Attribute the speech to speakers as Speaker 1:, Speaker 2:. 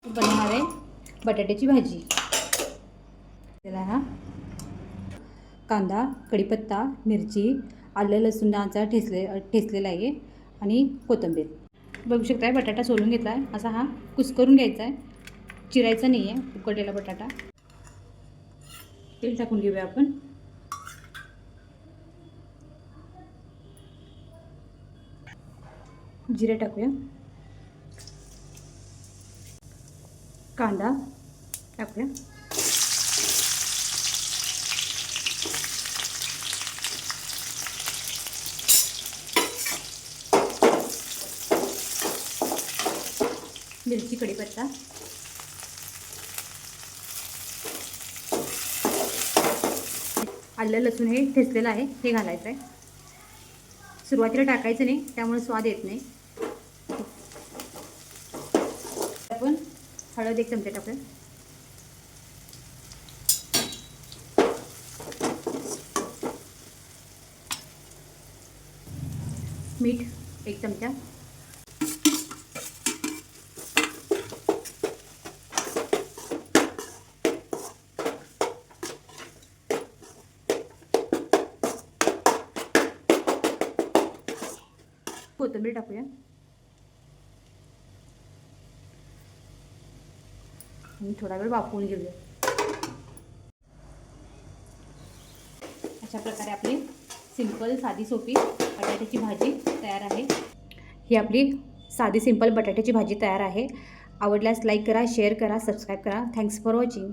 Speaker 1: बनवणार आहे बटाट्याची भाजी. त्याला हा कांदा, कढीपत्ता, मिरची, आलं लसूणाचा ठेचलेला आहे आणि कोथिंबीर. बघू शकताय बटाटा सोलून घेतला आहे. असा हा कुस्करून घ्यायचा आहे, चिरायचा नाही आहे. उकडलेला बटाटा. तेल टाकून घेऊया आपण. जिरे टाकूया. कांदा टाकूया. मिरची, कढीपत्ता, आलं लसूण हे ठेचलेलं आहे, हे घालायचं आहे. सुरुवातीला टाकायचं नाही, त्यामुळे स्वाद येत नाही. आपण हळद 1 चमचा टाकूया. मीठ 1 चमचा. कोथिंबीर टाकूया. आणि थोडा वेळ वाफवून घेऊया. अशा प्रकारे आपली सिंपल साधी सोपी बटाट्याची भाजी तयार आहे. ही आपली साधी सिंपल बटाट्याची भाजी तयार आहे. आवडल्यास लाईक करा, शेअर करा, सबस्क्राईब करा. Thanks for watching.